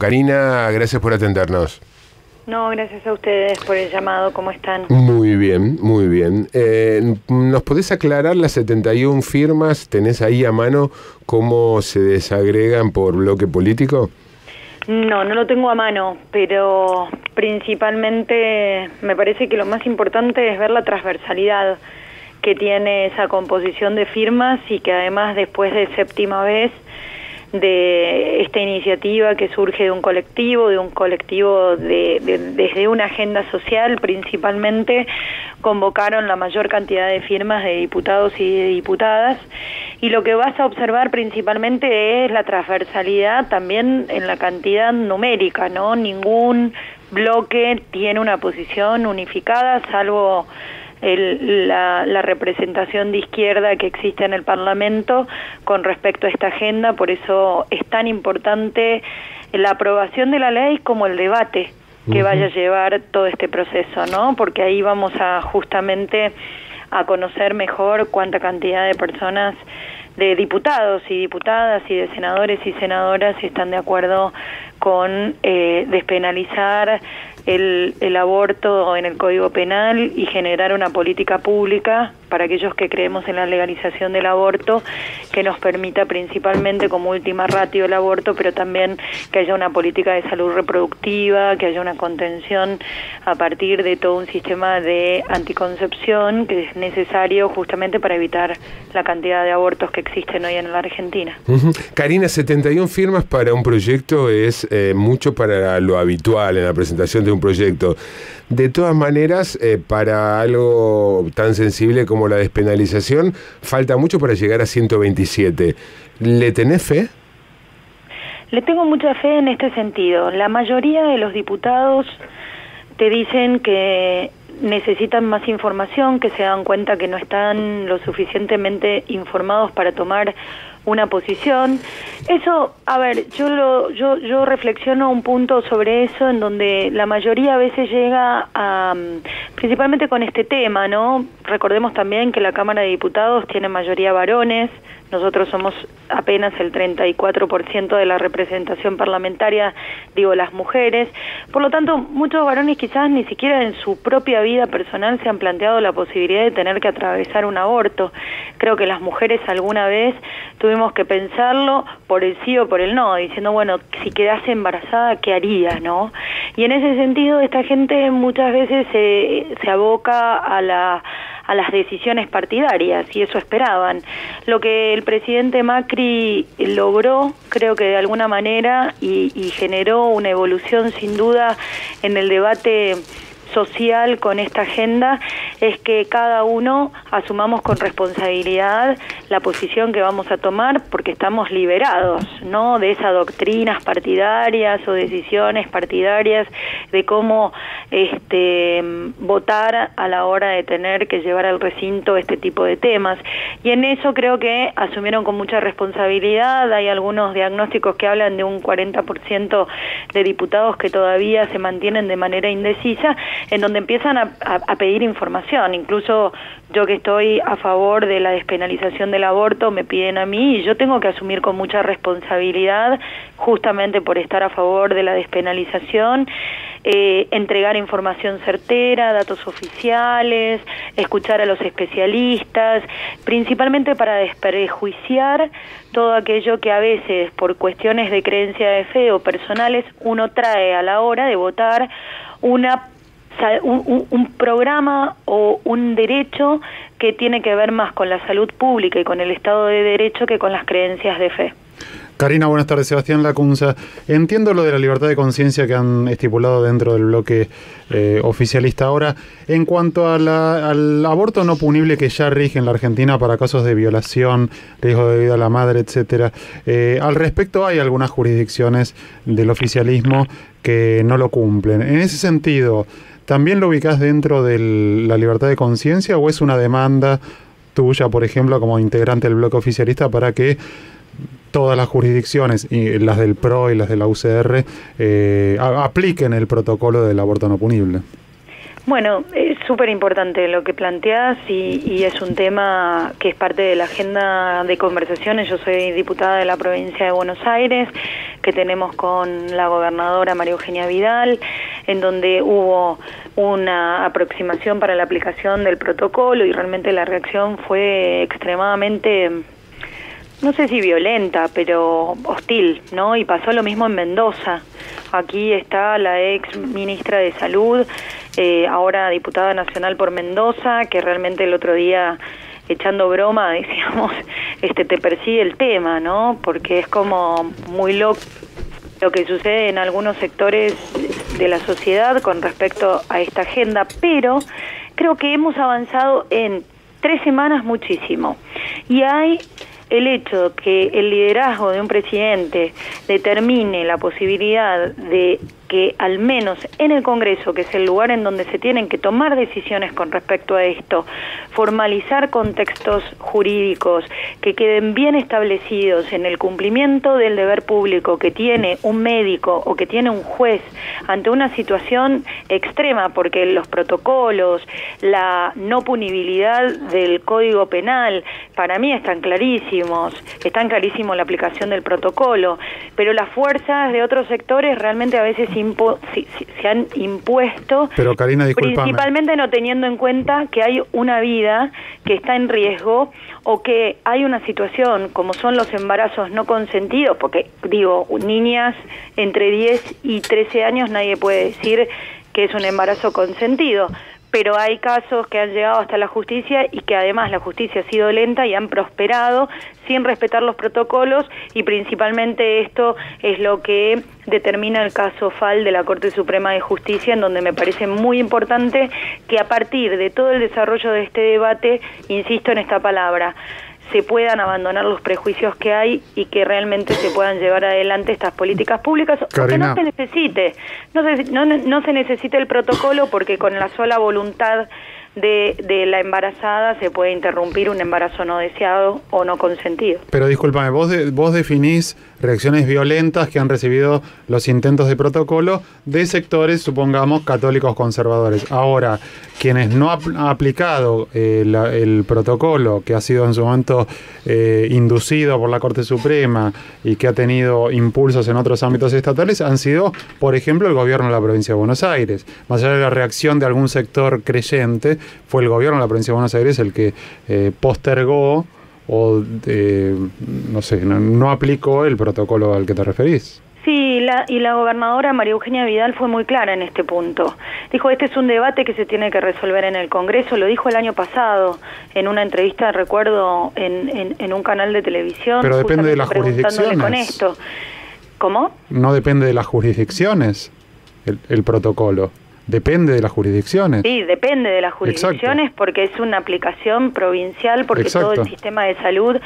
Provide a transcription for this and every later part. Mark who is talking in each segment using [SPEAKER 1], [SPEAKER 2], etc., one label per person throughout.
[SPEAKER 1] Karina, gracias por atendernos.
[SPEAKER 2] No, gracias a ustedes por el llamado. ¿Cómo están?
[SPEAKER 1] Muy bien, muy bien. ¿Nos podés aclarar las 71 firmas? ¿Tenés ahí a mano cómo se desagregan por bloque político?
[SPEAKER 2] No lo tengo a mano, pero principalmente me parece que lo más importante es ver la transversalidad que tiene esa composición de firmas y que además después de séptima vez de esta iniciativa que surge de un colectivo desde una agenda social, principalmente convocaron la mayor cantidad de firmas de diputados y de diputadas, y lo que vas a observar principalmente es la transversalidad también en la cantidad numérica, ¿no? Ningún bloque tiene una posición unificada, salvo la representación de izquierda que existe en el Parlamento con respecto a esta agenda. Por eso es tan importante la aprobación de la ley como el debate que vaya a llevar todo este proceso, ¿no? Porque ahí vamos a justamente a conocer mejor cuánta cantidad de personas, de diputados y diputadas y de senadores y senadoras están de acuerdo con despenalizar el aborto en el Código Penal y generar una política pública para aquellos que creemos en la legalización del aborto, que nos permita principalmente como última ratio el aborto, pero también que haya una política de salud reproductiva, que haya una contención a partir de todo un sistema de anticoncepción que es necesario justamente para evitar la cantidad de abortos que existen hoy en la Argentina.
[SPEAKER 1] Karina, 71 firmas para un proyecto es mucho para lo habitual en la presentación de un proyecto. De todas maneras, para algo tan sensible como la despenalización, falta mucho para llegar a 127. ¿Le tenés fe?
[SPEAKER 2] Le tengo mucha fe en este sentido. La mayoría de los diputados te dicen que necesitan más información, que se dan cuenta que no están lo suficientemente informados para tomar una posición. Eso, a ver, yo reflexiono un punto sobre eso en donde la mayoría a veces llega a, principalmente con este tema, ¿no? Recordemos también que la Cámara de Diputados tiene mayoría varones, nosotros somos apenas el 34% de la representación parlamentaria, digo, las mujeres. Por lo tanto, muchos varones quizás ni siquiera en su propia vida personal se han planteado la posibilidad de tener que atravesar un aborto. Creo que las mujeres alguna vez tuvimos que pensarlo por el sí o por el no, diciendo, bueno, si quedase embarazada, ¿qué haría, no? Y en ese sentido, esta gente muchas veces se aboca a las decisiones partidarias, y eso esperaban. Lo que el presidente Macri logró, creo que de alguna manera, y generó una evolución sin duda en el debate social con esta agenda, es que cada uno asumamos con responsabilidad la posición que vamos a tomar, porque estamos liberados, ¿no?, de esas doctrinas partidarias o decisiones partidarias de cómo votar a la hora de tener que llevar al recinto este tipo de temas. Y en eso creo que asumieron con mucha responsabilidad. Hay algunos diagnósticos que hablan de un 40% de diputados que todavía se mantienen de manera indecisa, en donde empiezan a pedir información. Incluso yo, que estoy a favor de la despenalización del aborto, me piden a mí, y yo tengo que asumir con mucha responsabilidad, justamente por estar a favor de la despenalización, entregar información certera, datos oficiales, escuchar a los especialistas, principalmente para desprejuiciar todo aquello que a veces, por cuestiones de creencia de fe o personales, uno trae a la hora de votar un programa o un derecho que tiene que ver más con la salud pública y con el Estado de Derecho que con las creencias de fe.
[SPEAKER 3] Karina, buenas tardes. Sebastián Lacunza. Entiendo lo de la libertad de conciencia que han estipulado dentro del bloque oficialista. Ahora, en cuanto a al aborto no punible que ya rige en la Argentina para casos de violación, riesgo de vida a la madre, etcétera, al respecto hay algunas jurisdicciones del oficialismo que no lo cumplen. En ese sentido, ¿también lo ubicás dentro de la libertad de conciencia o es una demanda tuya, por ejemplo, como integrante del bloque oficialista, para que todas las jurisdicciones, y las del PRO y las de la UCR, apliquen el protocolo del aborto no punible?
[SPEAKER 2] Bueno, es súper importante lo que planteás y es un tema que es parte de la agenda de conversaciones. Yo soy diputada de la provincia de Buenos Aires, que tenemos con la gobernadora María Eugenia Vidal, en donde hubo una aproximación para la aplicación del protocolo y realmente la reacción fue extremadamente, no sé si violenta, pero hostil, ¿no? Y pasó lo mismo en Mendoza. Aquí está la ex ministra de Salud, ahora diputada nacional por Mendoza, que realmente el otro día, echando broma, decíamos, te persigue el tema, ¿no? Porque es como muy loco lo que sucede en algunos sectores de la sociedad con respecto a esta agenda, pero creo que hemos avanzado en 3 semanas muchísimo. Y hay el hecho que el liderazgo de un presidente determine la posibilidad de que al menos en el Congreso, que es el lugar en donde se tienen que tomar decisiones con respecto a esto, formalizar contextos jurídicos que queden bien establecidos en el cumplimiento del deber público que tiene un médico o que tiene un juez ante una situación extrema, porque los protocolos, la no punibilidad del Código Penal, para mí están clarísimos la aplicación del protocolo, pero las fuerzas de otros sectores realmente a veces se han impuesto,
[SPEAKER 3] pero Karina, discúlpame,
[SPEAKER 2] principalmente no teniendo en cuenta que hay una vida que está en riesgo o que hay una situación como son los embarazos no consentidos, porque digo, niñas entre 10 y 13 años nadie puede decir que es un embarazo consentido, pero hay casos que han llegado hasta la justicia y que además la justicia ha sido lenta y han prosperado sin respetar los protocolos, y principalmente esto es lo que determina el caso FAL de la Corte Suprema de Justicia, en donde me parece muy importante que a partir de todo el desarrollo de este debate, insisto en esta palabra, se puedan abandonar los prejuicios que hay y que realmente se puedan llevar adelante estas políticas públicas, porque no se necesite, no se necesita el protocolo, porque con la sola voluntad de la embarazada se puede interrumpir un embarazo no deseado o no consentido.
[SPEAKER 3] Pero discúlpame, vos definís reacciones violentas que han recibido los intentos de protocolo de sectores, supongamos, católicos conservadores. Ahora, quienes no han aplicado el protocolo, que ha sido en su momento inducido por la Corte Suprema y que ha tenido impulsos en otros ámbitos estatales, han sido, por ejemplo, el gobierno de la provincia de Buenos Aires. Más allá de la reacción de algún sector creyente, fue el gobierno de la provincia de Buenos Aires el que postergó o no aplicó el protocolo al que te referís.
[SPEAKER 2] Sí, la gobernadora María Eugenia Vidal fue muy clara en este punto. Dijo, este es un debate que se tiene que resolver en el Congreso. Lo dijo el año pasado en una entrevista, recuerdo, en un canal de televisión.
[SPEAKER 3] Pero depende de las jurisdicciones.
[SPEAKER 2] Con esto. ¿Cómo?
[SPEAKER 3] No depende de las jurisdicciones el protocolo. Depende de las jurisdicciones.
[SPEAKER 2] Sí, depende de las jurisdicciones. Exacto. Porque es una aplicación provincial, porque Exacto. Todo el sistema de salud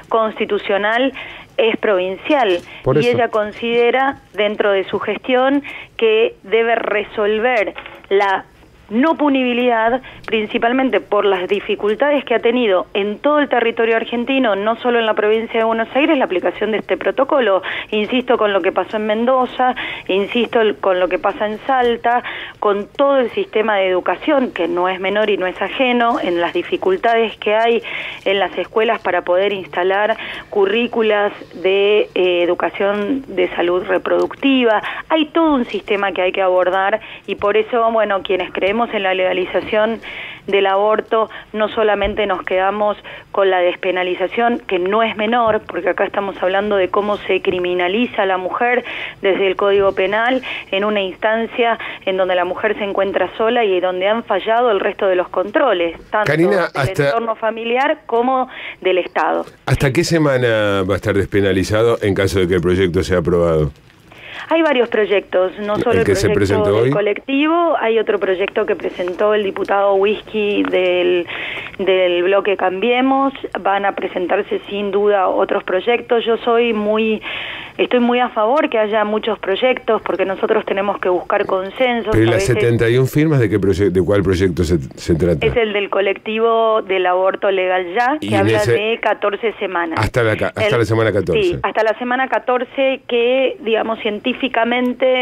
[SPEAKER 2] constitucional es provincial. Por y eso. Ella considera, dentro de su gestión, que debe resolver la no punibilidad, principalmente por las dificultades que ha tenido en todo el territorio argentino, no solo en la provincia de Buenos Aires, la aplicación de este protocolo. Insisto con lo que pasó en Mendoza, insisto con lo que pasa en Salta, con todo el sistema de educación, que no es menor y no es ajeno, en las dificultades que hay en las escuelas para poder instalar currículas de educación de salud reproductiva. Hay todo un sistema que hay que abordar, y por eso, bueno, quienes creemos en la legalización del aborto, no solamente nos quedamos con la despenalización, que no es menor, porque acá estamos hablando de cómo se criminaliza a la mujer desde el Código Penal, en una instancia en donde la mujer se encuentra sola y donde han fallado el resto de los controles, tanto
[SPEAKER 1] Karina,
[SPEAKER 2] del entorno familiar como del Estado.
[SPEAKER 1] ¿Hasta qué semana va a estar despenalizado en caso de que el proyecto sea aprobado?
[SPEAKER 2] Hay varios proyectos, no solo el proyecto del colectivo, hay otro proyecto que presentó el diputado Whisky del bloque Cambiemos, van a presentarse sin duda otros proyectos. Yo estoy muy a favor que haya muchos proyectos, porque nosotros tenemos que buscar consensos.
[SPEAKER 1] Pero las 71 firmas, ¿de cuál proyecto se trata?
[SPEAKER 2] Es el del colectivo del aborto legal ya, que habla de 14 semanas.
[SPEAKER 1] Hasta la semana 14.
[SPEAKER 2] Sí, hasta la semana 14, que, digamos, científicamente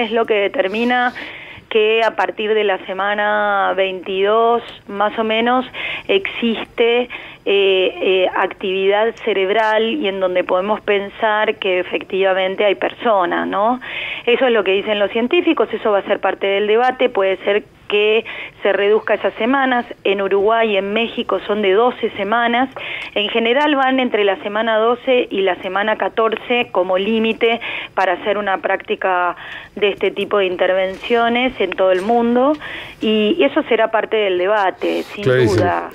[SPEAKER 2] es lo que determina que a partir de la semana 22 más o menos existe actividad cerebral y en donde podemos pensar que efectivamente hay personas, ¿no? Eso es lo que dicen los científicos, eso va a ser parte del debate, puede ser que se reduzca esas semanas. En Uruguay y en México son de 12 semanas, en general van entre la semana 12 y la semana 14 como límite para hacer una práctica de este tipo de intervenciones en todo el mundo, y eso será parte del debate, sin duda.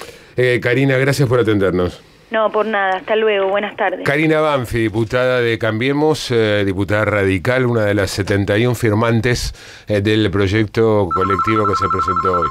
[SPEAKER 1] Karina, gracias por atendernos.
[SPEAKER 2] No, por nada, hasta luego, buenas tardes.
[SPEAKER 1] Karina Banfi, diputada de Cambiemos, diputada radical, una de las 71 firmantes del proyecto colectivo que se presentó hoy.